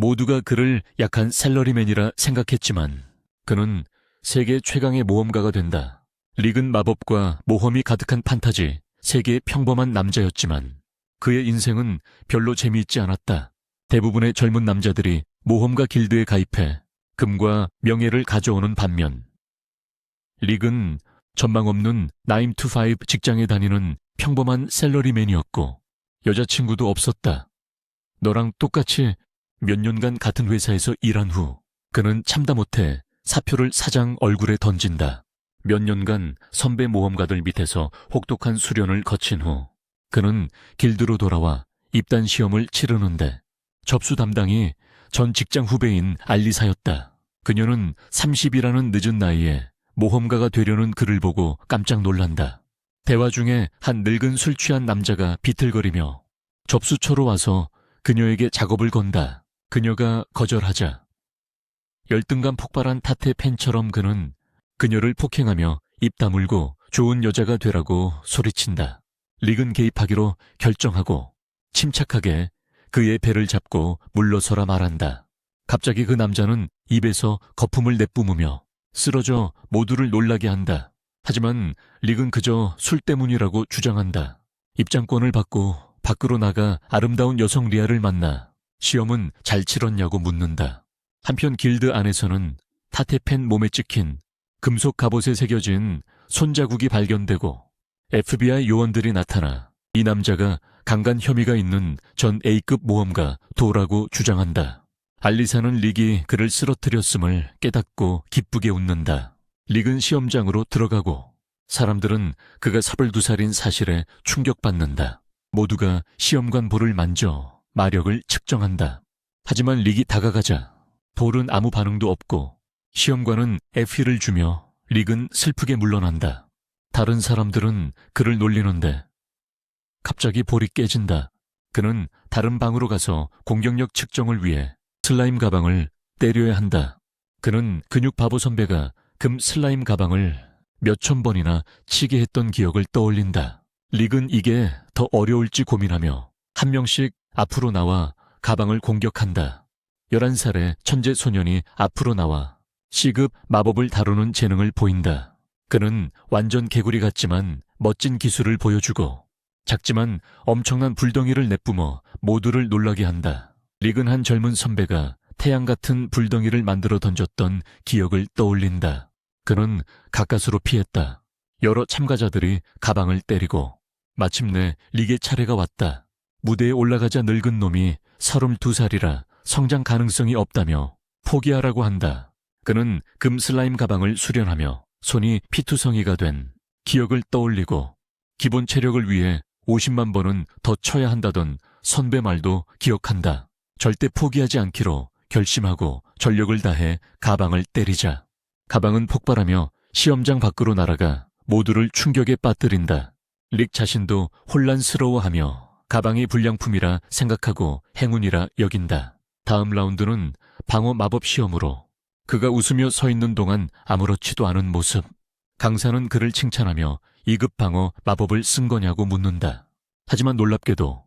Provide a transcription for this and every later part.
모두가 그를 약한 샐러리맨이라 생각했지만 그는 세계 최강의 모험가가 된다. 릭은 마법과 모험이 가득한 판타지, 세계의 평범한 남자였지만 그의 인생은 별로 재미있지 않았다. 대부분의 젊은 남자들이 모험가 길드에 가입해 금과 명예를 가져오는 반면 릭은 전망 없는 9to5 직장에 다니는 평범한 샐러리맨이었고 여자친구도 없었다. 너랑 똑같이 몇 년간 같은 회사에서 일한 후 그는 참다 못해 사표를 사장 얼굴에 던진다. 몇 년간 선배 모험가들 밑에서 혹독한 수련을 거친 후 그는 길드로 돌아와 입단 시험을 치르는데 접수 담당이 전 직장 후배인 알리사였다. 그녀는 30이라는 늦은 나이에 모험가가 되려는 그를 보고 깜짝 놀란다. 대화 중에 한 늙은 술 취한 남자가 비틀거리며 접수처로 와서 그녀에게 작업을 건다. 그녀가 거절하자 열등감 폭발한 탓의 팬처럼 그는 그녀를 폭행하며 입 다물고 좋은 여자가 되라고 소리친다. 릭은 개입하기로 결정하고 침착하게 그의 배를 잡고 물러서라 말한다. 갑자기 그 남자는 입에서 거품을 내뿜으며 쓰러져 모두를 놀라게 한다. 하지만 릭은 그저 술 때문이라고 주장한다. 입장권을 받고 밖으로 나가 아름다운 여성 리아를 만나 시험은 잘 치렀냐고 묻는다. 한편 길드 안에서는 타테펜 몸에 찍힌 금속 갑옷에 새겨진 손자국이 발견되고 FBI 요원들이 나타나 이 남자가 강간 혐의가 있는 전 A급 모험가 도라고 주장한다. 알리사는 릭이 그를 쓰러뜨렸음을 깨닫고 기쁘게 웃는다. 릭은 시험장으로 들어가고 사람들은 그가 32살인 사실에 충격받는다. 모두가 시험관 볼을 만져 마력을 측정한다. 하지만 릭이 다가가자 볼은 아무 반응도 없고 시험관은 F를 주며 릭은 슬프게 물러난다. 다른 사람들은 그를 놀리는데 갑자기 볼이 깨진다. 그는 다른 방으로 가서 공격력 측정을 위해 슬라임 가방을 때려야 한다. 그는 근육 바보 선배가 금 슬라임 가방을 몇천 번이나 치게 했던 기억을 떠올린다. 릭은 이게 더 어려울지 고민하며 한 명씩 앞으로 나와 가방을 공격한다. 11살의 천재 소년이 앞으로 나와 C급 마법을 다루는 재능을 보인다. 그는 완전 개구리 같지만 멋진 기술을 보여주고 작지만 엄청난 불덩이를 내뿜어 모두를 놀라게 한다. 릭은 한 젊은 선배가 태양 같은 불덩이를 만들어 던졌던 기억을 떠올린다. 그는 가까스로 피했다. 여러 참가자들이 가방을 때리고 마침내 릭의 차례가 왔다. 무대에 올라가자 늙은 놈이 32살이라 성장 가능성이 없다며 포기하라고 한다. 그는 금 슬라임 가방을 수련하며 손이 피투성이가 된 기억을 떠올리고 기본 체력을 위해 50만 번은 더 쳐야 한다던 선배 말도 기억한다. 절대 포기하지 않기로 결심하고 전력을 다해 가방을 때리자 가방은 폭발하며 시험장 밖으로 날아가 모두를 충격에 빠뜨린다. 릭 자신도 혼란스러워하며 가방이 불량품이라 생각하고 행운이라 여긴다. 다음 라운드는 방어 마법 시험으로 그가 웃으며 서 있는 동안 아무렇지도 않은 모습. 강사는 그를 칭찬하며 2급 방어 마법을 쓴 거냐고 묻는다. 하지만 놀랍게도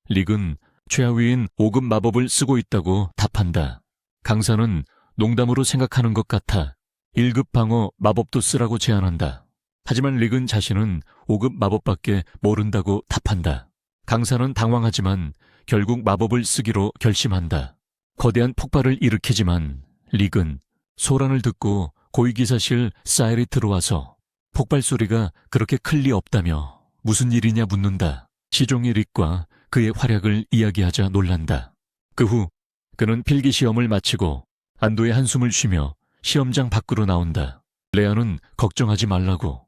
릭은 최하위인 5급 마법을 쓰고 있다고 답한다. 강사는 농담으로 생각하는 것 같아 1급 방어 마법도 쓰라고 제안한다. 하지만 릭은 자신은 5급 마법밖에 모른다고 답한다. 강사는 당황하지만 결국 마법을 쓰기로 결심한다. 거대한 폭발을 일으키지만 릭은 소란을 듣고 고위기사실 사일이 들어와서 폭발 소리가 그렇게 클 리 없다며 무슨 일이냐 묻는다. 시종이 릭과 그의 활약을 이야기하자 놀란다. 그 후 그는 필기시험을 마치고 안도의 한숨을 쉬며 시험장 밖으로 나온다. 레아는 걱정하지 말라고.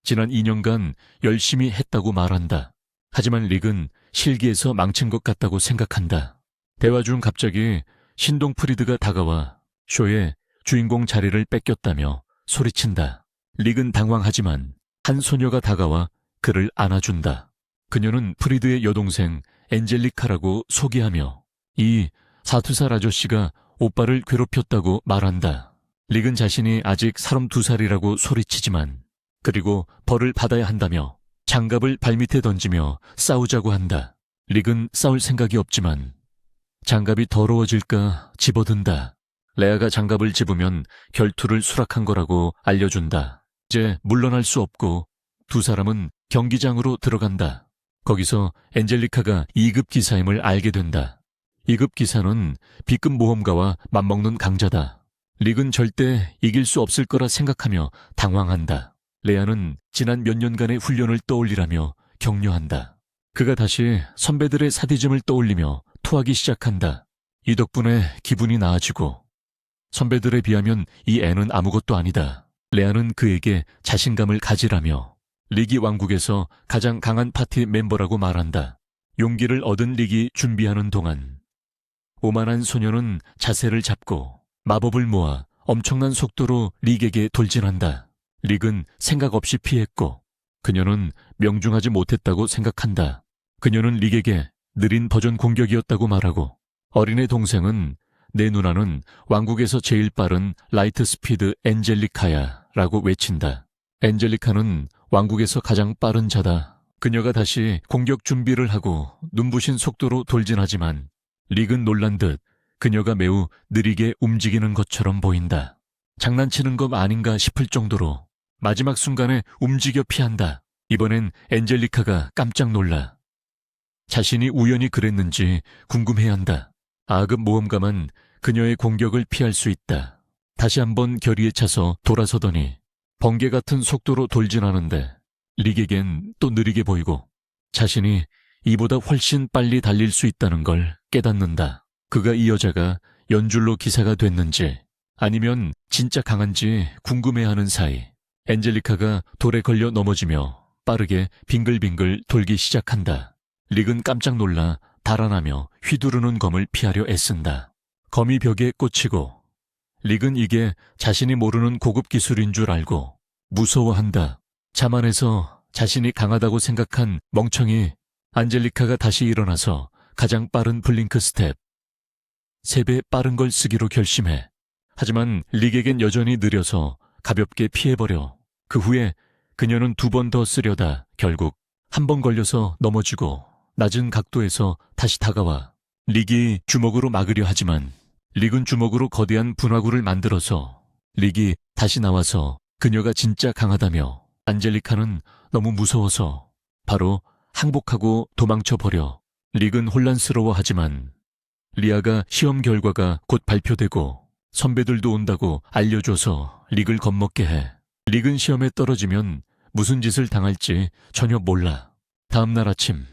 지난 2년간 열심히 했다고 말한다. 하지만 릭은 실기에서 망친 것 같다고 생각한다. 대화 중 갑자기 신동 프리드가 다가와 쇼의 주인공 자리를 뺏겼다며 소리친다. 릭은 당황하지만 한 소녀가 다가와 그를 안아준다. 그녀는 프리드의 여동생 엔젤리카라고 소개하며 이 42살 아저씨가 오빠를 괴롭혔다고 말한다. 릭은 자신이 아직 32살이라고 소리치지만 그리고 벌을 받아야 한다며 장갑을 발밑에 던지며 싸우자고 한다. 릭은 싸울 생각이 없지만 장갑이 더러워질까 집어든다. 레아가 장갑을 집으면 결투를 수락한 거라고 알려준다. 이제 물러날 수 없고 두 사람은 경기장으로 들어간다. 거기서 엔젤리카가 2급 기사임을 알게 된다. 2급 기사는 B급 모험가와 맞먹는 강자다. 릭은 절대 이길 수 없을 거라 생각하며 당황한다. 레아는 지난 몇 년간의 훈련을 떠올리라며 격려한다. 그가 다시 선배들의 사디즘을 떠올리며 토하기 시작한다. 이 덕분에 기분이 나아지고 선배들에 비하면 이 애는 아무것도 아니다. 레아는 그에게 자신감을 가지라며 릭이 왕국에서 가장 강한 파티 멤버라고 말한다. 용기를 얻은 릭이 준비하는 동안 오만한 소녀는 자세를 잡고 마법을 모아 엄청난 속도로 릭에게 돌진한다. 릭은 생각 없이 피했고 그녀는 명중하지 못했다고 생각한다. 그녀는 릭에게 느린 버전 공격이었다고 말하고 어린애 동생은 내 누나는 왕국에서 제일 빠른 라이트 스피드 엔젤리카야 라고 외친다. 엔젤리카는 왕국에서 가장 빠른 자다. 그녀가 다시 공격 준비를 하고 눈부신 속도로 돌진하지만 릭은 놀란 듯 그녀가 매우 느리게 움직이는 것처럼 보인다. 장난치는 것 아닌가 싶을 정도로 마지막 순간에 움직여 피한다. 이번엔 엔젤리카가 깜짝 놀라. 자신이 우연히 그랬는지 궁금해한다. A급 모험가만 그녀의 공격을 피할 수 있다. 다시 한번 결의에 차서 돌아서더니 번개 같은 속도로 돌진하는데 릭에겐 또 느리게 보이고 자신이 이보다 훨씬 빨리 달릴 수 있다는 걸 깨닫는다. 그가 이 여자가 연줄로 기사가 됐는지 아니면 진짜 강한지 궁금해하는 사이 엔젤리카가 돌에 걸려 넘어지며 빠르게 빙글빙글 돌기 시작한다. 릭은 깜짝 놀라 달아나며 휘두르는 검을 피하려 애쓴다. 검이 벽에 꽂히고 릭은 이게 자신이 모르는 고급 기술인 줄 알고 무서워한다. 자만해서 자신이 강하다고 생각한 멍청이 안젤리카가 다시 일어나서 가장 빠른 블링크 스텝 3배 빠른 걸 쓰기로 결심해. 하지만 릭에겐 여전히 느려서 가볍게 피해버려. 그 후에 그녀는 2번 더 쓰려다 결국 한 번 걸려서 넘어지고 낮은 각도에서 다시 다가와 릭이 주먹으로 막으려 하지만 릭은 주먹으로 거대한 분화구를 만들어서 릭이 다시 나와서 그녀가 진짜 강하다며 안젤리카는 너무 무서워서 바로 항복하고 도망쳐버려. 릭은 혼란스러워하지만 리아가 시험 결과가 곧 발표되고 선배들도 온다고 알려줘서 릭을 겁먹게 해. 릭은 시험에 떨어지면 무슨 짓을 당할지 전혀 몰라. 다음 날 아침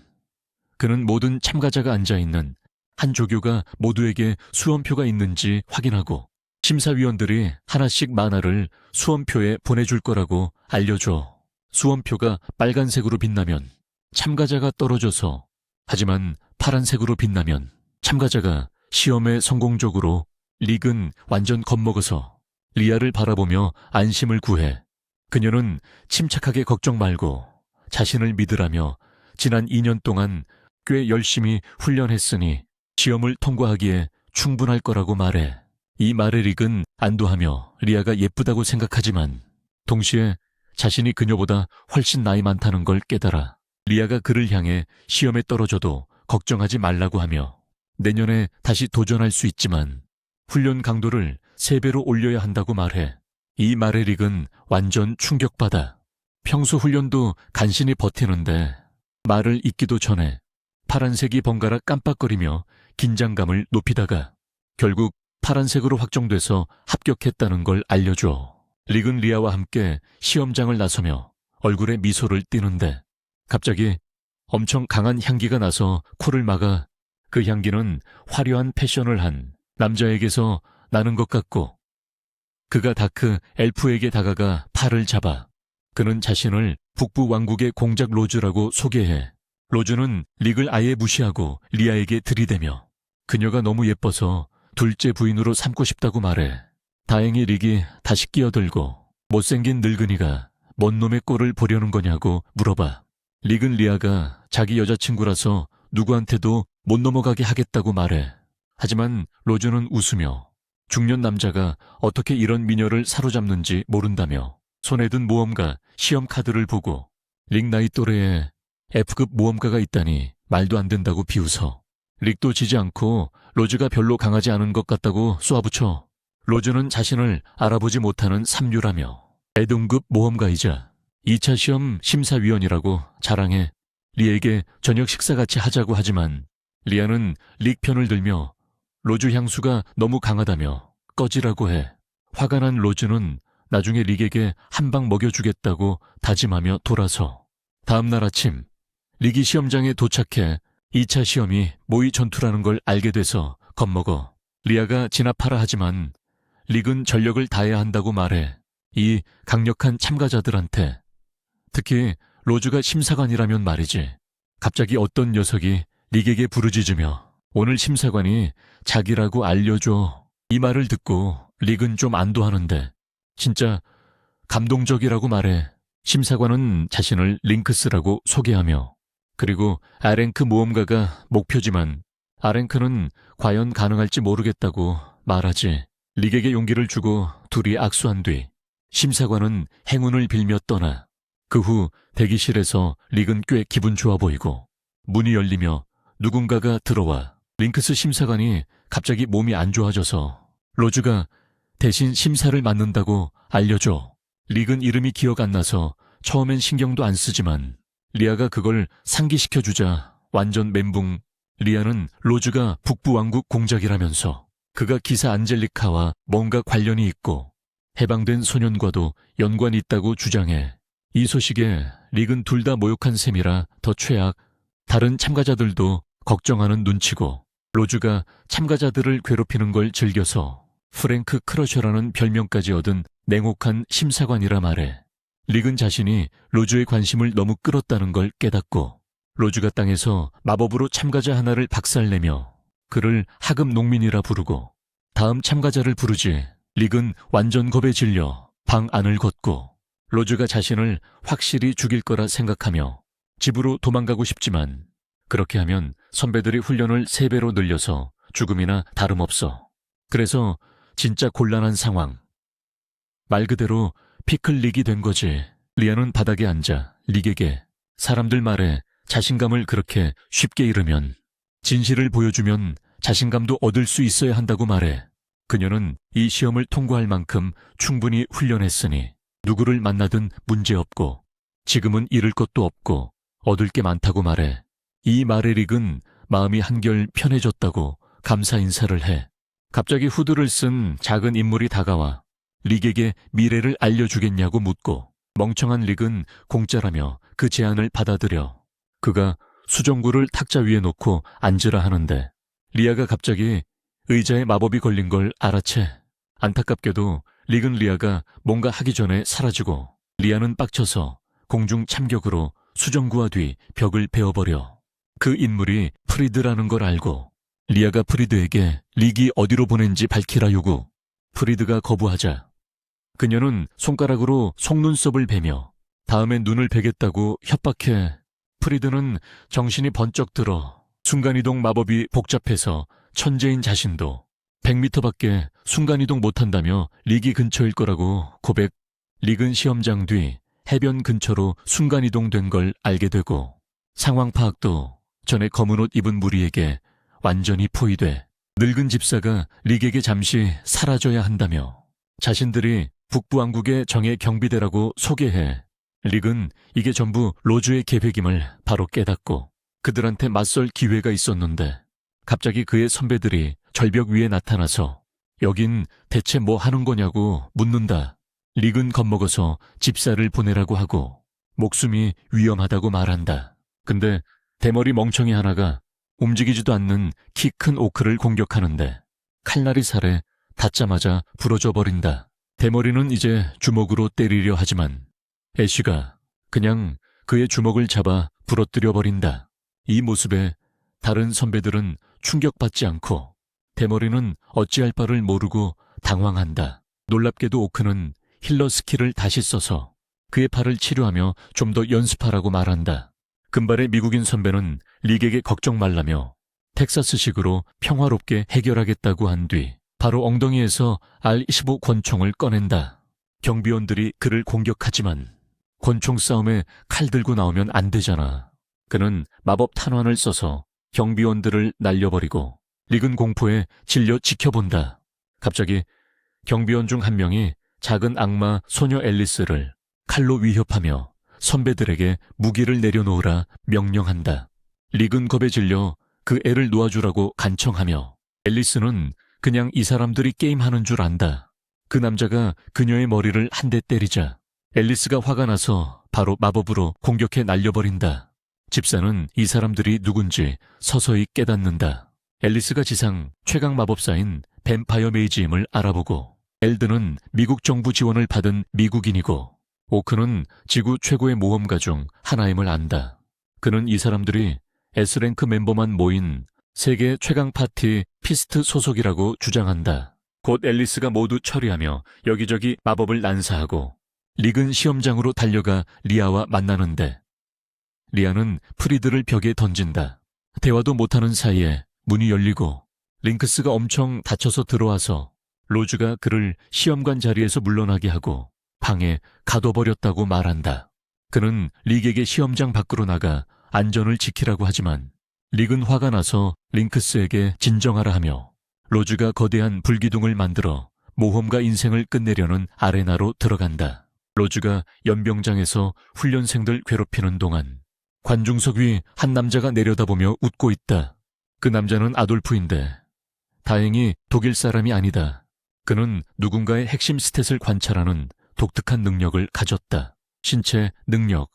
그는 모든 참가자가 앉아있는 한 조교가 모두에게 수험표가 있는지 확인하고 심사위원들이 하나씩 만화를 수험표에 보내줄 거라고 알려줘. 수험표가 빨간색으로 빛나면 참가자가 떨어져서 하지만 파란색으로 빛나면 참가자가 시험에 성공적으로 릭은 완전 겁먹어서 리아를 바라보며 안심을 구해. 그녀는 침착하게 걱정 말고 자신을 믿으라며 지난 2년 동안 꽤 열심히 훈련했으니 시험을 통과하기에 충분할 거라고 말해. 이 말에 릭은 안도하며 리아가 예쁘다고 생각하지만 동시에 자신이 그녀보다 훨씬 나이 많다는 걸 깨달아. 리아가 그를 향해 시험에 떨어져도 걱정하지 말라고 하며 내년에 다시 도전할 수 있지만 훈련 강도를 3배로 올려야 한다고 말해. 이 말에 릭은 완전 충격받아. 평소 훈련도 간신히 버티는데 말을 잇기도 전에 파란색이 번갈아 깜빡거리며 긴장감을 높이다가 결국 파란색으로 확정돼서 합격했다는 걸 알려줘. 릭은 리아와 함께 시험장을 나서며 얼굴에 미소를 띠는데 갑자기 엄청 강한 향기가 나서 코를 막아. 그 향기는 화려한 패션을 한 남자에게서 나는 것 같고 그가 다크 엘프에게 다가가 팔을 잡아 그는 자신을 북부 왕국의 공작 로즈라고 소개해. 로즈는 릭을 아예 무시하고 리아에게 들이대며 그녀가 너무 예뻐서 둘째 부인으로 삼고 싶다고 말해. 다행히 릭이 다시 끼어들고 못생긴 늙은이가 뭔 놈의 꼴을 보려는 거냐고 물어봐. 릭은 리아가 자기 여자친구라서 누구한테도 못 넘어가게 하겠다고 말해. 하지만 로즈는 웃으며 중년 남자가 어떻게 이런 미녀를 사로잡는지 모른다며 손에 든 모험가 시험 카드를 보고 릭 나이 또래에 F급 모험가가 있다니 말도 안 된다고 비웃어. 릭도 지지 않고 로즈가 별로 강하지 않은 것 같다고 쏘아붙여 로즈는 자신을 알아보지 못하는 삼류라며 애동급 모험가이자 2차 시험 심사위원이라고 자랑해 리에게 저녁 식사 같이 하자고 하지만 리아는 릭 편을 들며 로즈 향수가 너무 강하다며 꺼지라고 해. 화가 난 로즈는 나중에 릭에게 한 방 먹여주겠다고 다짐하며 돌아서 다음 날 아침 릭이 시험장에 도착해 2차 시험이 모의 전투라는 걸 알게 돼서 겁먹어. 리아가 진압하라 하지만 릭은 전력을 다해야 한다고 말해. 이 강력한 참가자들한테 특히 로즈가 심사관이라면 말이지. 갑자기 어떤 녀석이 릭에게 부르짖으며 오늘 심사관이 자기라고 알려줘. 이 말을 듣고 릭은 좀 안도하는데 진짜 감동적이라고 말해. 심사관은 자신을 링크스라고 소개하며 그리고 아랭크 모험가가 목표지만 아랭크는 과연 가능할지 모르겠다고 말하지. 릭에게 용기를 주고 둘이 악수한 뒤 심사관은 행운을 빌며 떠나. 그 후 대기실에서 릭은 꽤 기분 좋아 보이고 문이 열리며 누군가가 들어와 링크스 심사관이 갑자기 몸이 안 좋아져서 로즈가 대신 심사를 맡는다고 알려줘. 릭은 이름이 기억 안 나서 처음엔 신경도 안 쓰지만 리아가 그걸 상기시켜주자 완전 멘붕. 리아는 로즈가 북부왕국 공작이라면서 그가 기사 안젤리카와 뭔가 관련이 있고 해방된 소년과도 연관이 있다고 주장해. 이 소식에 릭은 둘 다 모욕한 셈이라 더 최악. 다른 참가자들도 걱정하는 눈치고 로즈가 참가자들을 괴롭히는 걸 즐겨서 프랭크 크러셔라는 별명까지 얻은 냉혹한 심사관이라 말해. 릭은 자신이 로즈의 관심을 너무 끌었다는 걸 깨닫고 로즈가 땅에서 마법으로 참가자 하나를 박살내며 그를 하급 농민이라 부르고 다음 참가자를 부르지. 릭은 완전 겁에 질려 방 안을 걷고 로즈가 자신을 확실히 죽일 거라 생각하며 집으로 도망가고 싶지만 그렇게 하면 선배들이 훈련을 3배로 늘려서 죽음이나 다름없어. 그래서 진짜 곤란한 상황. 말 그대로 피클릭이 된 거지. 리아는 바닥에 앉아 릭에게 사람들 말에 자신감을 그렇게 쉽게 잃으면 진실을 보여주면 자신감도 얻을 수 있어야 한다고 말해. 그녀는 이 시험을 통과할 만큼 충분히 훈련했으니 누구를 만나든 문제없고 지금은 잃을 것도 없고 얻을 게 많다고 말해. 이 말에 릭은 마음이 한결 편해졌다고 감사 인사를 해. 갑자기 후드를 쓴 작은 인물이 다가와 릭에게 미래를 알려주겠냐고 묻고 멍청한 릭은 공짜라며 그 제안을 받아들여. 그가 수정구를 탁자 위에 놓고 앉으라 하는데 리아가 갑자기 의자에 마법이 걸린 걸 알아채. 안타깝게도 릭은 리아가 뭔가 하기 전에 사라지고 리아는 빡쳐서 공중 참격으로 수정구와 뒤 벽을 베어버려. 그 인물이 프리드라는 걸 알고 리아가 프리드에게 릭이 어디로 보낸지 밝히라 요구. 프리드가 거부하자 그녀는 손가락으로 속눈썹을 베며 다음엔 눈을 베겠다고 협박해. 프리드는 정신이 번쩍 들어 순간이동 마법이 복잡해서 천재인 자신도 100m밖에 순간이동 못한다며 릭이 근처일 거라고 고백. 릭은 시험장 뒤 해변 근처로 순간이동된 걸 알게 되고 상황 파악도 전에 검은 옷 입은 무리에게 완전히 포위돼. 늙은 집사가 릭에게 잠시 사라져야 한다며 자신들이 북부왕국의 정예 경비대라고 소개해. 릭은 이게 전부 로즈의 계획임을 바로 깨닫고 그들한테 맞설 기회가 있었는데 갑자기 그의 선배들이 절벽 위에 나타나서 여긴 대체 뭐 하는 거냐고 묻는다. 릭은 겁먹어서 집사를 보내라고 하고 목숨이 위험하다고 말한다. 근데 대머리 멍청이 하나가 움직이지도 않는 키 큰 오크를 공격하는데 칼날이 살에 닿자마자 부러져 버린다. 대머리는 이제 주먹으로 때리려 하지만 애쉬가 그냥 그의 주먹을 잡아 부러뜨려 버린다. 이 모습에 다른 선배들은 충격받지 않고 대머리는 어찌할 바를 모르고 당황한다. 놀랍게도 오크는 힐러 스킬을 다시 써서 그의 팔을 치료하며 좀 더 연습하라고 말한다. 금발의 미국인 선배는 릭에게 걱정 말라며 텍사스식으로 평화롭게 해결하겠다고 한 뒤 바로 엉덩이에서 R25 권총을 꺼낸다. 경비원들이 그를 공격하지만 권총 싸움에 칼 들고 나오면 안 되잖아. 그는 마법 탄환을 써서 경비원들을 날려버리고 릭은 공포에 질려 지켜본다. 갑자기 경비원 중 한 명이 작은 악마 소녀 앨리스를 칼로 위협하며 선배들에게 무기를 내려놓으라 명령한다. 릭은 겁에 질려 그 애를 놓아주라고 간청하며 앨리스는 그냥 이 사람들이 게임하는 줄 안다. 그 남자가 그녀의 머리를 한 대 때리자 앨리스가 화가 나서 바로 마법으로 공격해 날려버린다. 집사는 이 사람들이 누군지 서서히 깨닫는다. 앨리스가 지상 최강 마법사인 뱀파이어 메이지임을 알아보고 엘드는 미국 정부 지원을 받은 미국인이고 오크는 지구 최고의 모험가 중 하나임을 안다. 그는 이 사람들이 S랭크 멤버만 모인 세계 최강 파티 피스트 소속이라고 주장한다. 곧 앨리스가 모두 처리하며 여기저기 마법을 난사하고 릭은 시험장으로 달려가 리아와 만나는데 리아는 프리드를 벽에 던진다. 대화도 못하는 사이에 문이 열리고 링크스가 엄청 다쳐서 들어와서 로즈가 그를 시험관 자리에서 물러나게 하고 방에 가둬버렸다고 말한다. 그는 릭에게 시험장 밖으로 나가 안전을 지키라고 하지만 릭은 화가 나서 링크스에게 진정하라 하며 로즈가 거대한 불기둥을 만들어 모험가 인생을 끝내려는 아레나로 들어간다. 로즈가 연병장에서 훈련생들 괴롭히는 동안 관중석 위 한 남자가 내려다보며 웃고 있다. 그 남자는 아돌프인데 다행히 독일 사람이 아니다. 그는 누군가의 핵심 스탯을 관찰하는 독특한 능력을 가졌다. 신체, 능력,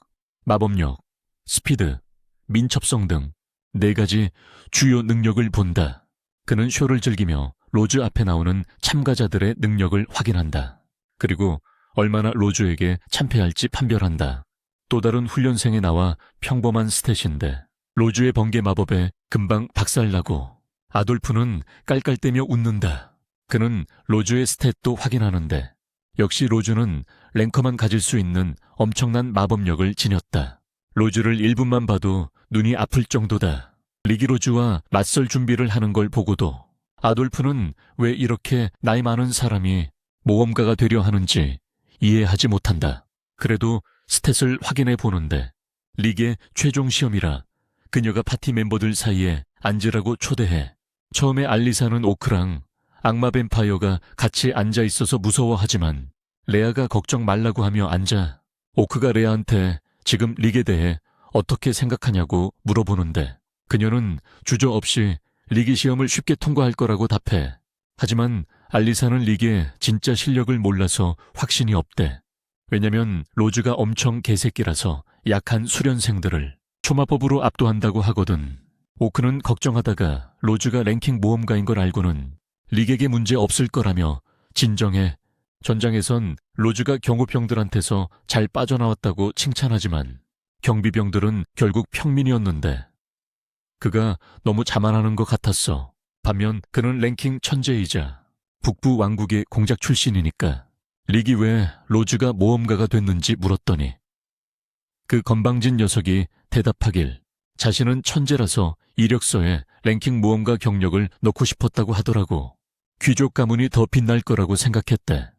마법력, 스피드, 민첩성 등 4가지 주요 능력을 본다. 그는 쇼를 즐기며 로즈 앞에 나오는 참가자들의 능력을 확인한다. 그리고 얼마나 로즈에게 참패할지 판별한다. 또 다른 훈련생에 나와 평범한 스탯인데 로즈의 번개 마법에 금방 박살나고 아돌프는 깔깔대며 웃는다. 그는 로즈의 스탯도 확인하는데 역시 로즈는 랭커만 가질 수 있는 엄청난 마법력을 지녔다. 로즈를 1분만 봐도 눈이 아플 정도다. 릭이 로즈와 맞설 준비를 하는 걸 보고도 아돌프는 왜 이렇게 나이 많은 사람이 모험가가 되려 하는지 이해하지 못한다. 그래도 스탯을 확인해 보는데 릭의 최종 시험이라 그녀가 파티 멤버들 사이에 앉으라고 초대해. 처음에 알리사는 오크랑 악마 뱀파이어가 같이 앉아 있어서 무서워하지만 레아가 걱정 말라고 하며 앉아. 오크가 레아한테 지금 릭에 대해 어떻게 생각하냐고 물어보는데 그녀는 주저없이 릭이 시험을 쉽게 통과할 거라고 답해. 하지만 알리사는 릭의 진짜 실력을 몰라서 확신이 없대. 왜냐면 로즈가 엄청 개새끼라서 약한 수련생들을 초마법으로 압도한다고 하거든. 오크는 걱정하다가 로즈가 랭킹 모험가인 걸 알고는 릭에게 문제 없을 거라며 진정해. 전장에선 로즈가 경호병들한테서 잘 빠져나왔다고 칭찬하지만 경비병들은 결국 평민이었는데 그가 너무 자만하는 것 같았어. 반면 그는 랭킹 천재이자 북부 왕국의 공작 출신이니까 릭이 왜 로즈가 모험가가 됐는지 물었더니 그 건방진 녀석이 대답하길 자신은 천재라서 이력서에 랭킹 모험가 경력을 넣고 싶었다고 하더라고. 귀족 가문이 더 빛날 거라고 생각했대.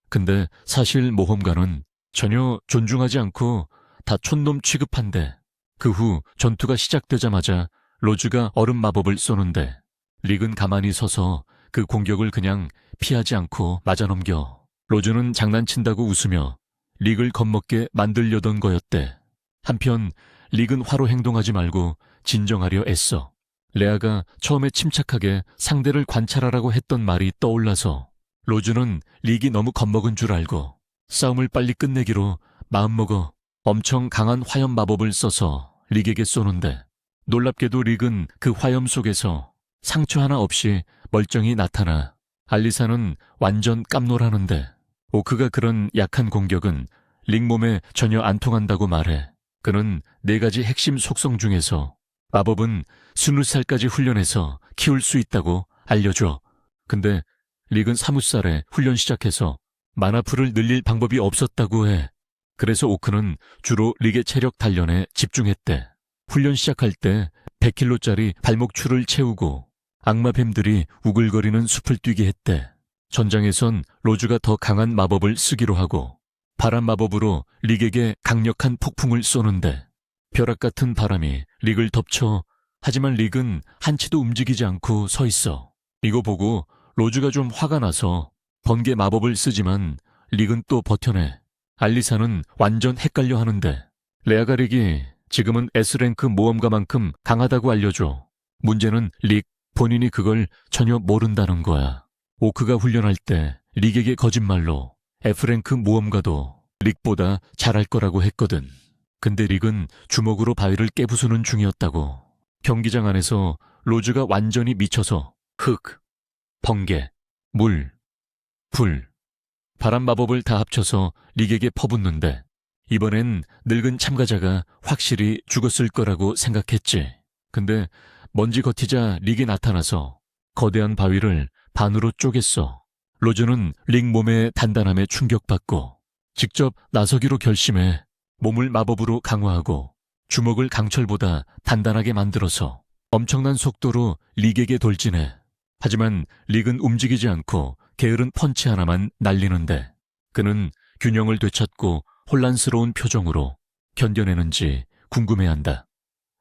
근데 사실 모험가는 전혀 존중하지 않고 다 촌놈 취급한대. 그 후 전투가 시작되자마자 로즈가 얼음 마법을 쏘는데 릭은 가만히 서서 그 공격을 그냥 피하지 않고 맞아넘겨. 로즈는 장난친다고 웃으며 릭을 겁먹게 만들려던 거였대. 한편 릭은 화로 행동하지 말고 진정하려 애써. 레아가 처음에 침착하게 상대를 관찰하라고 했던 말이 떠올라서 로즈는 릭이 너무 겁먹은 줄 알고 싸움을 빨리 끝내기로 마음먹어 엄청 강한 화염 마법을 써서 릭에게 쏘는데 놀랍게도 릭은 그 화염 속에서 상처 하나 없이 멀쩡히 나타나 알리사는 완전 깜놀하는데 오크가 그런 약한 공격은 릭 몸에 전혀 안 통한다고 말해. 그는 4가지 핵심 속성 중에서 마법은 20살까지 훈련해서 키울 수 있다고 알려줘. 근데 릭은 20살에 훈련 시작해서 마나풀을 늘릴 방법이 없었다고 해. 그래서 오크는 주로 릭의 체력 단련에 집중했대. 훈련 시작할 때 100kg짜리 발목줄을 채우고 악마뱀들이 우글거리는 숲을 뛰게 했대. 전장에선 로즈가 더 강한 마법을 쓰기로 하고 바람 마법으로 릭에게 강력한 폭풍을 쏘는데 벼락 같은 바람이 릭을 덮쳐 하지만 릭은 한치도 움직이지 않고 서 있어. 이거 보고 로즈가 좀 화가 나서 번개 마법을 쓰지만 릭은 또 버텨내. 알리사는 완전 헷갈려 하는데 레아가 릭이 지금은 S랭크 모험가만큼 강하다고 알려줘. 문제는 릭 본인이 그걸 전혀 모른다는 거야. 오크가 훈련할 때 릭에게 거짓말로 F랭크 모험가도 릭보다 잘할 거라고 했거든. 근데 릭은 주먹으로 바위를 깨부수는 중이었다고. 경기장 안에서 로즈가 완전히 미쳐서 흙, 번개, 물, 불, 바람 마법을 다 합쳐서 릭에게 퍼붓는데 이번엔 늙은 참가자가 확실히 죽었을 거라고 생각했지. 근데 먼지 걷히자 릭이 나타나서 거대한 바위를 반으로 쪼갰어. 로즈는 릭 몸의 단단함에 충격받고 직접 나서기로 결심해 몸을 마법으로 강화하고 주먹을 강철보다 단단하게 만들어서 엄청난 속도로 릭에게 돌진해. 하지만 릭은 움직이지 않고 게으른 펀치 하나만 날리는데 그는 균형을 되찾고 혼란스러운 표정으로 견뎌내는지 궁금해한다.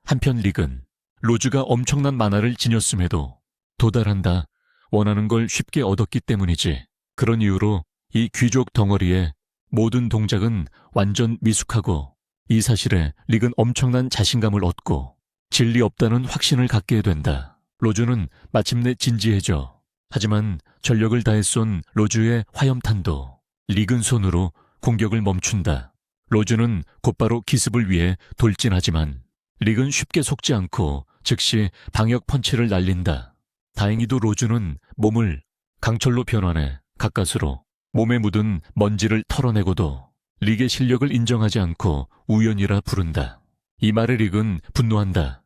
한편 릭은 로즈가 엄청난 만화를 지녔음에도 도달한다. 원하는 걸 쉽게 얻었기 때문이지. 그런 이유로 이 귀족 덩어리의 모든 동작은 완전 미숙하고 이 사실에 릭은 엄청난 자신감을 얻고 진리 없다는 확신을 갖게 된다. 로즈는 마침내 진지해져. 하지만 전력을 다해 쏜 로즈의 화염탄도 릭은 손으로 공격을 멈춘다. 로즈는 곧바로 기습을 위해 돌진하지만 릭은 쉽게 속지 않고 즉시 방역 펀치를 날린다. 다행히도 로즈는 몸을 강철로 변환해 가까스로 몸에 묻은 먼지를 털어내고도 릭의 실력을 인정하지 않고 우연이라 부른다. 이 말에 릭은 분노한다.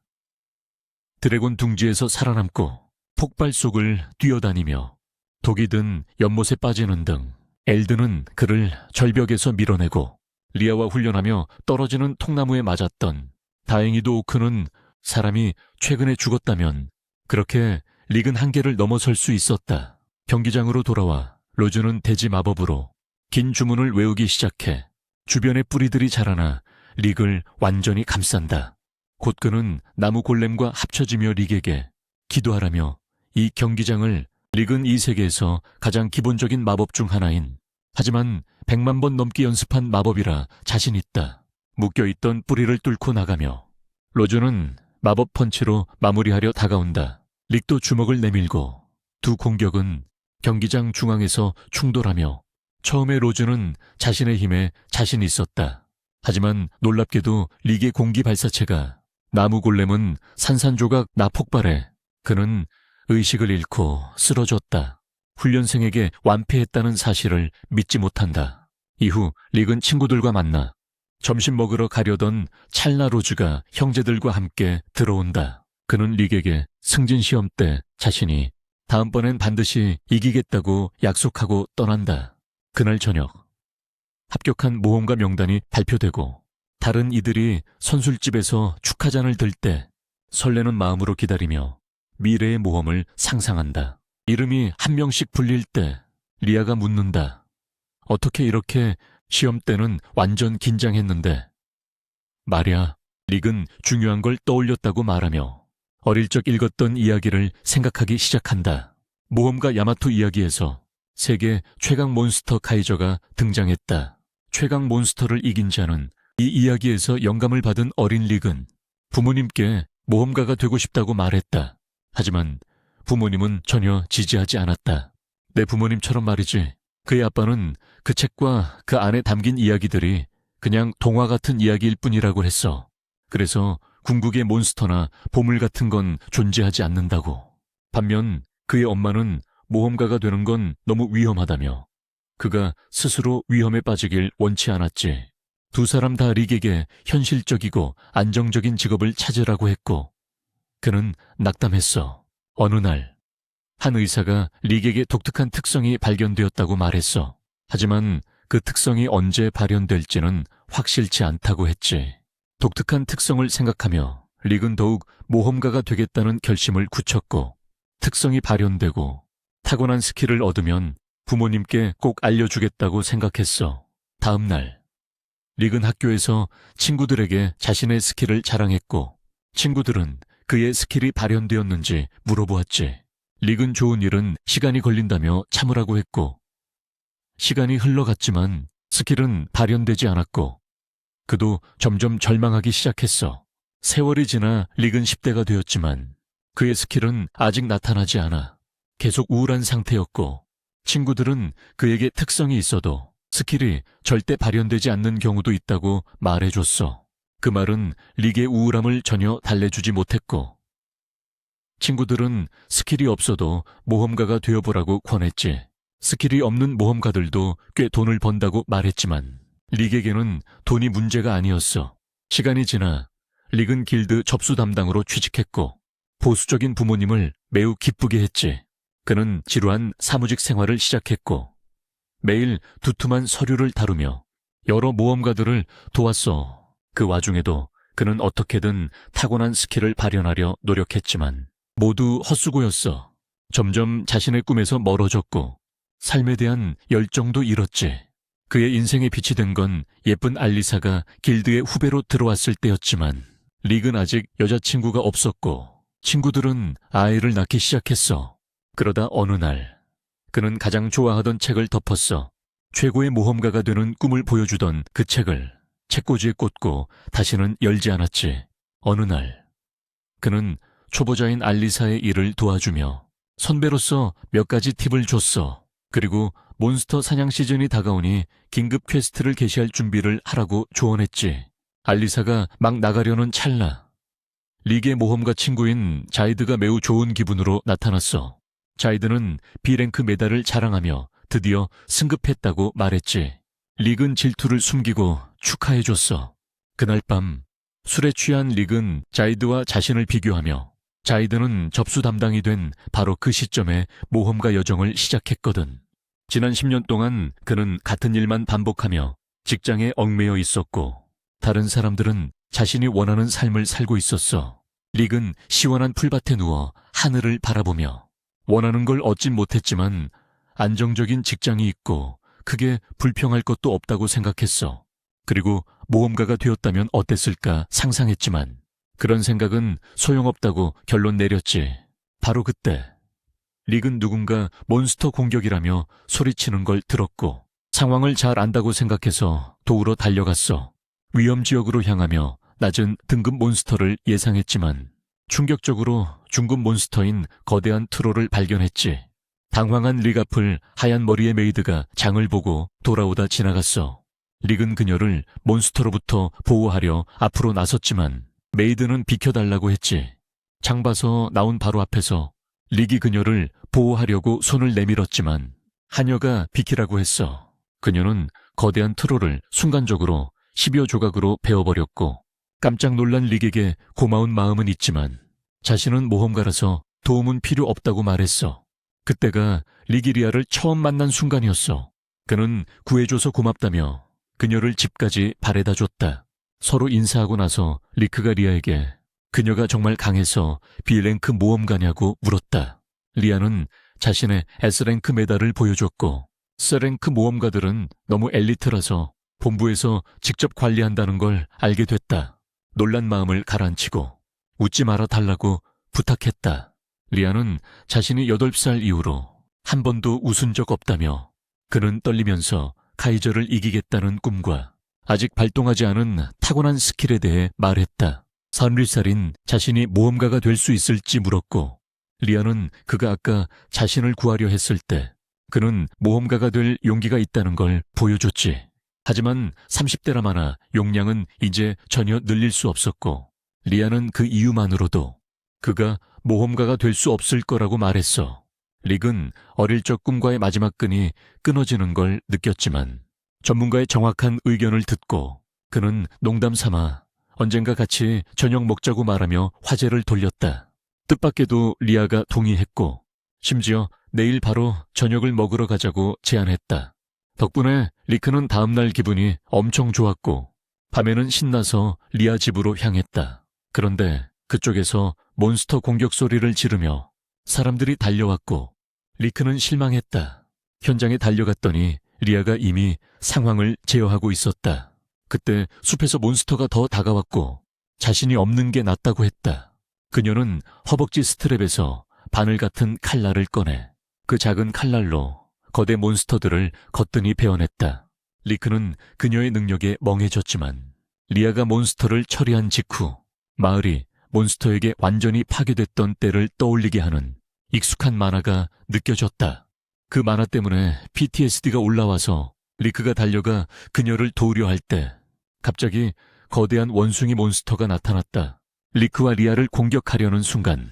드래곤 둥지에서 살아남고 폭발 속을 뛰어다니며 독이 든 연못에 빠지는 등 엘드는 그를 절벽에서 밀어내고 리아와 훈련하며 떨어지는 통나무에 맞았던 다행히도 오크는 사람이 최근에 죽었다면 그렇게 릭은 한계를 넘어설 수 있었다. 경기장으로 돌아와 로즈는 대지 마법으로 긴 주문을 외우기 시작해 주변에 뿌리들이 자라나 릭을 완전히 감싼다. 곧 그는 나무 골렘과 합쳐지며 릭에게 기도하라며 이 경기장을 릭은 이 세계에서 가장 기본적인 마법 중 하나인 하지만 100만 번 넘게 연습한 마법이라 자신 있다. 묶여있던 뿌리를 뚫고 나가며 로즈는 마법 펀치로 마무리하려 다가온다. 릭도 주먹을 내밀고 두 공격은 경기장 중앙에서 충돌하며 처음에 로즈는 자신의 힘에 자신이 있었다. 하지만 놀랍게도 릭의 공기 발사체가 나무 골렘은 산산조각 나폭발해 그는 의식을 잃고 쓰러졌다. 훈련생에게 완패했다는 사실을 믿지 못한다. 이후 릭은 친구들과 만나 점심 먹으러 가려던 찰나 로즈가 형제들과 함께 들어온다. 그는 릭에게 승진 시험 때 자신이 다음번엔 반드시 이기겠다고 약속하고 떠난다. 그날 저녁 합격한 모험가 명단이 발표되고 다른 이들이 선술집에서 축하잔을 들 때 설레는 마음으로 기다리며 미래의 모험을 상상한다. 이름이 한 명씩 불릴 때 리아가 묻는다. 어떻게 이렇게 시험 때는 완전 긴장했는데 말야, 릭은 중요한 걸 떠올렸다고 말하며 어릴 적 읽었던 이야기를 생각하기 시작한다. 모험가 야마토 이야기에서 세계 최강 몬스터 카이저가 등장했다. 최강 몬스터를 이긴 자는 이 이야기에서 영감을 받은 어린 릭은 부모님께 모험가가 되고 싶다고 말했다. 하지만 부모님은 전혀 지지하지 않았다. 내 부모님처럼 말이지. 그의 아빠는 그 책과 그 안에 담긴 이야기들이 그냥 동화 같은 이야기일 뿐이라고 했어. 그래서 궁극의 몬스터나 보물 같은 건 존재하지 않는다고. 반면 그의 엄마는 모험가가 되는 건 너무 위험하다며 그가 스스로 위험에 빠지길 원치 않았지. 두 사람 다 릭에게 현실적이고 안정적인 직업을 찾으라고 했고 그는 낙담했어. 어느 날 한 의사가 릭에게 독특한 특성이 발견되었다고 말했어. 하지만 그 특성이 언제 발현될지는 확실치 않다고 했지. 독특한 특성을 생각하며 릭은 더욱 모험가가 되겠다는 결심을 굳혔고 특성이 발현되고 타고난 스킬을 얻으면 부모님께 꼭 알려주겠다고 생각했어. 다음 날 릭은 학교에서 친구들에게 자신의 스킬을 자랑했고 친구들은 그의 스킬이 발현되었는지 물어보았지. 릭은 좋은 일은 시간이 걸린다며 참으라고 했고, 시간이 흘러갔지만 스킬은 발현되지 않았고, 그도 점점 절망하기 시작했어. 세월이 지나 릭은 10대가 되었지만 그의 스킬은 아직 나타나지 않아 계속 우울한 상태였고, 친구들은 그에게 특성이 있어도 스킬이 절대 발현되지 않는 경우도 있다고 말해줬어. 그 말은 릭의 우울함을 전혀 달래주지 못했고, 친구들은 스킬이 없어도 모험가가 되어보라고 권했지. 스킬이 없는 모험가들도 꽤 돈을 번다고 말했지만 릭에게는 돈이 문제가 아니었어. 시간이 지나 릭은 길드 접수 담당으로 취직했고, 보수적인 부모님을 매우 기쁘게 했지. 그는 지루한 사무직 생활을 시작했고, 매일 두툼한 서류를 다루며 여러 모험가들을 도왔어. 그 와중에도 그는 어떻게든 타고난 스킬을 발현하려 노력했지만 모두 헛수고였어. 점점 자신의 꿈에서 멀어졌고 삶에 대한 열정도 잃었지. 그의 인생의 빛이 된 건 예쁜 알리사가 길드의 후배로 들어왔을 때였지만 릭은 아직 여자친구가 없었고 친구들은 아이를 낳기 시작했어. 그러다 어느 날 그는 가장 좋아하던 책을 덮었어. 최고의 모험가가 되는 꿈을 보여주던 그 책을 책꽂이에 꽂고 다시는 열지 않았지. 어느 날 그는 초보자인 알리사의 일을 도와주며 선배로서 몇 가지 팁을 줬어. 그리고 몬스터 사냥 시즌이 다가오니 긴급 퀘스트를 개시할 준비를 하라고 조언했지. 알리사가 막 나가려는 찰나 릭의 모험가 친구인 자이드가 매우 좋은 기분으로 나타났어. 자이드는 B랭크 메달을 자랑하며 드디어 승급했다고 말했지. 릭은 질투를 숨기고 축하해줬어. 그날 밤 술에 취한 릭은 자이드와 자신을 비교하며, 자이드는 접수 담당이 된 바로 그 시점에 모험가 여정을 시작했거든. 지난 10년 동안 그는 같은 일만 반복하며 직장에 얽매여 있었고, 다른 사람들은 자신이 원하는 삶을 살고 있었어. 릭은 시원한 풀밭에 누워 하늘을 바라보며 원하는 걸 얻진 못했지만 안정적인 직장이 있고 크게 불평할 것도 없다고 생각했어. 그리고 모험가가 되었다면 어땠을까 상상했지만 그런 생각은 소용없다고 결론 내렸지. 바로 그때 릭은 누군가 몬스터 공격이라며 소리치는 걸 들었고 상황을 잘 안다고 생각해서 도우러 달려갔어. 위험지역으로 향하며 낮은 등급 몬스터를 예상했지만 충격적으로 중급 몬스터인 거대한 트롤을 발견했지. 당황한 릭 앞을 하얀 머리의 메이드가 장을 보고 돌아오다 지나갔어. 릭은 그녀를 몬스터로부터 보호하려 앞으로 나섰지만 메이드는 비켜달라고 했지. 장 봐서 나온 바로 앞에서 릭이 그녀를 보호하려고 손을 내밀었지만 하녀가 비키라고 했어. 그녀는 거대한 트롤을 순간적으로 10여 조각으로 베어버렸고 깜짝 놀란 릭에게 고마운 마음은 있지만 자신은 모험가라서 도움은 필요 없다고 말했어. 그때가 릭이 리아를 처음 만난 순간이었어. 그는 구해줘서 고맙다며 그녀를 집까지 바래다 줬다. 서로 인사하고 나서 리크가 리아에게 그녀가 정말 강해서 B랭크 모험가냐고 물었다. 리아는 자신의 S랭크 메달을 보여줬고 C랭크 모험가들은 너무 엘리트라서 본부에서 직접 관리한다는 걸 알게 됐다. 놀란 마음을 가라앉히고 웃지 말아 달라고 부탁했다. 리아는 자신이 8살 이후로 한 번도 웃은 적 없다며 그는 떨리면서 카이저를 이기겠다는 꿈과 아직 발동하지 않은 타고난 스킬에 대해 말했다. 30살인 자신이 모험가가 될 수 있을지 물었고 리아는 그가 아까 자신을 구하려 했을 때 그는 모험가가 될 용기가 있다는 걸 보여줬지. 하지만 30대라 마나 용량은 이제 전혀 늘릴 수 없었고 리아는 그 이유만으로도 그가 모험가가 될 수 없을 거라고 말했어. 릭은 어릴 적 꿈과의 마지막 끈이 끊어지는 걸 느꼈지만 전문가의 정확한 의견을 듣고 그는 농담 삼아 언젠가 같이 저녁 먹자고 말하며 화제를 돌렸다. 뜻밖에도 리아가 동의했고 심지어 내일 바로 저녁을 먹으러 가자고 제안했다. 덕분에 리크는 다음날 기분이 엄청 좋았고 밤에는 신나서 리아 집으로 향했다. 그런데 그쪽에서 몬스터 공격 소리를 지르며 사람들이 달려왔고 리크는 실망했다. 현장에 달려갔더니 리아가 이미 상황을 제어하고 있었다. 그때 숲에서 몬스터가 더 다가왔고 자신이 없는 게 낫다고 했다. 그녀는 허벅지 스트랩에서 바늘 같은 칼날을 꺼내 그 작은 칼날로 거대 몬스터들을 거뜬히 베어냈다. 리크는 그녀의 능력에 멍해졌지만 리아가 몬스터를 처리한 직후 마을이 몬스터에게 완전히 파괴됐던 때를 떠올리게 하는 익숙한 만화가 느껴졌다. 그 만화 때문에 PTSD가 올라와서 리크가 달려가 그녀를 도우려 할 때 갑자기 거대한 원숭이 몬스터가 나타났다. 리크와 리아를 공격하려는 순간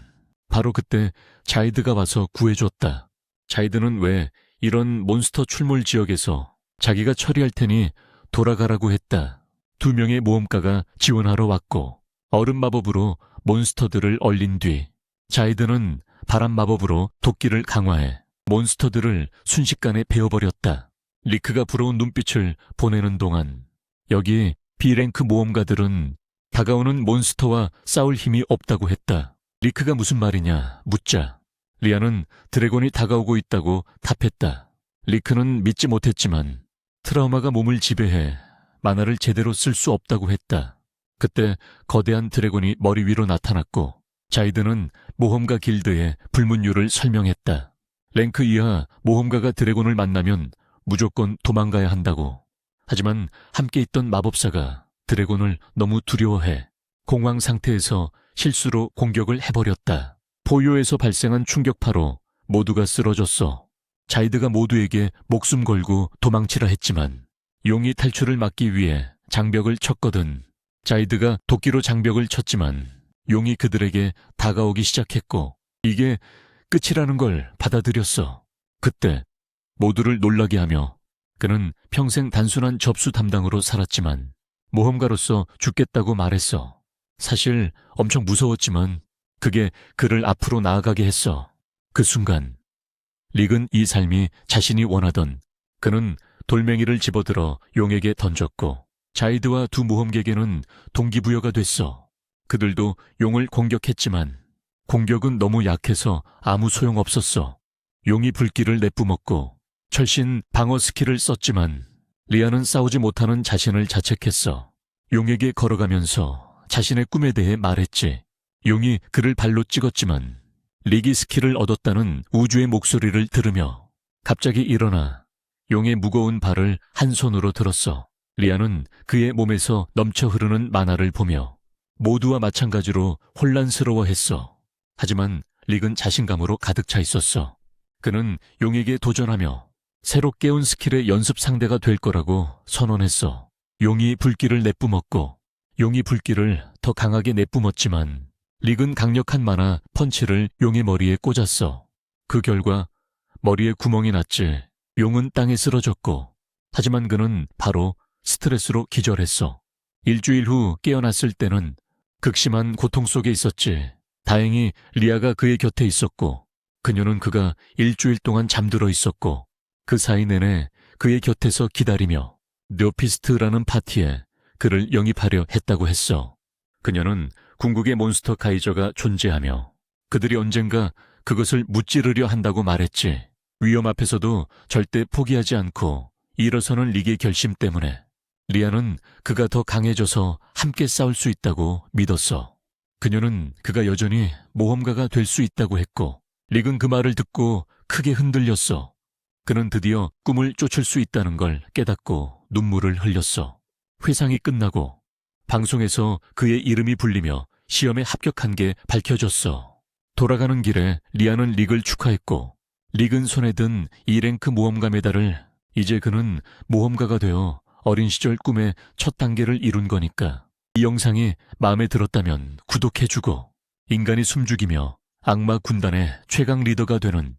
바로 그때 자이드가 와서 구해줬다. 자이드는 왜 이런 몬스터 출몰 지역에서 자기가 처리할 테니 돌아가라고 했다. 2명의 모험가가 지원하러 왔고 얼음 마법으로 몬스터들을 얼린 뒤 자이드는 바람 마법으로 도끼를 강화해 몬스터들을 순식간에 베어버렸다. 리크가 부러운 눈빛을 보내는 동안 여기 B랭크 모험가들은 다가오는 몬스터와 싸울 힘이 없다고 했다. 리크가 무슨 말이냐 묻자 리아는 드래곤이 다가오고 있다고 답했다. 리크는 믿지 못했지만 트라우마가 몸을 지배해 만화를 제대로 쓸 수 없다고 했다. 그때 거대한 드래곤이 머리 위로 나타났고 자이드는 모험가 길드의 불문율을 설명했다. 랭크 이하 모험가가 드래곤을 만나면 무조건 도망가야 한다고. 하지만 함께 있던 마법사가 드래곤을 너무 두려워해 공황 상태에서 실수로 공격을 해버렸다. 포효에서 발생한 충격파로 모두가 쓰러졌어. 자이드가 모두에게 목숨 걸고 도망치라 했지만 용이 탈출을 막기 위해 장벽을 쳤거든. 자이드가 도끼로 장벽을 쳤지만 용이 그들에게 다가오기 시작했고 이게 끝이라는 걸 받아들였어. 그때 모두를 놀라게 하며 그는 평생 단순한 접수 담당으로 살았지만 모험가로서 죽겠다고 말했어. 사실 엄청 무서웠지만 그게 그를 앞으로 나아가게 했어. 그 순간 릭은 이 삶이 자신이 원하던 그는 돌멩이를 집어들어 용에게 던졌고 자이드와 두 모험객에게는 동기부여가 됐어. 그들도 용을 공격했지만 공격은 너무 약해서 아무 소용없었어. 용이 불길을 내뿜었고 철신 방어 스킬을 썼지만 리아는 싸우지 못하는 자신을 자책했어. 용에게 걸어가면서 자신의 꿈에 대해 말했지. 용이 그를 발로 찍었지만 릭이 스킬을 얻었다는 우주의 목소리를 들으며 갑자기 일어나 용의 무거운 발을 한 손으로 들었어. 리아는 그의 몸에서 넘쳐 흐르는 만화를 보며 모두와 마찬가지로 혼란스러워했어. 하지만 릭은 자신감으로 가득 차 있었어. 그는 용에게 도전하며 새로 깨운 스킬의 연습 상대가 될 거라고 선언했어. 용이 불길을 내뿜었고 용이 불길을 더 강하게 내뿜었지만 릭은 강력한 만화 펀치를 용의 머리에 꽂았어. 그 결과 머리에 구멍이 났지. 용은 땅에 쓰러졌고 하지만 그는 바로 스트레스로 기절했어. 일주일 후 깨어났을 때는 극심한 고통 속에 있었지. 다행히 리아가 그의 곁에 있었고 그녀는 그가 일주일 동안 잠들어 있었고 그 사이 내내 그의 곁에서 기다리며 뇌피스트라는 파티에 그를 영입하려 했다고 했어. 그녀는 궁극의 몬스터 카이저가 존재하며 그들이 언젠가 그것을 무찌르려 한다고 말했지. 위험 앞에서도 절대 포기하지 않고 일어서는 릭의 결심 때문에 리아는 그가 더 강해져서 함께 싸울 수 있다고 믿었어. 그녀는 그가 여전히 모험가가 될 수 있다고 했고 릭은 그 말을 듣고 크게 흔들렸어. 그는 드디어 꿈을 쫓을 수 있다는 걸 깨닫고 눈물을 흘렸어. 회상이 끝나고 방송에서 그의 이름이 불리며 시험에 합격한 게 밝혀졌어. 돌아가는 길에 리아는 릭을 축하했고 릭은 손에 든 2랭크 모험가 메달을 이제 그는 모험가가 되어 어린 시절 꿈의 첫 단계를 이룬 거니까. 이 영상이 마음에 들었다면 구독해주고 인간이 숨죽이며 악마 군단의 최강 리더가 되는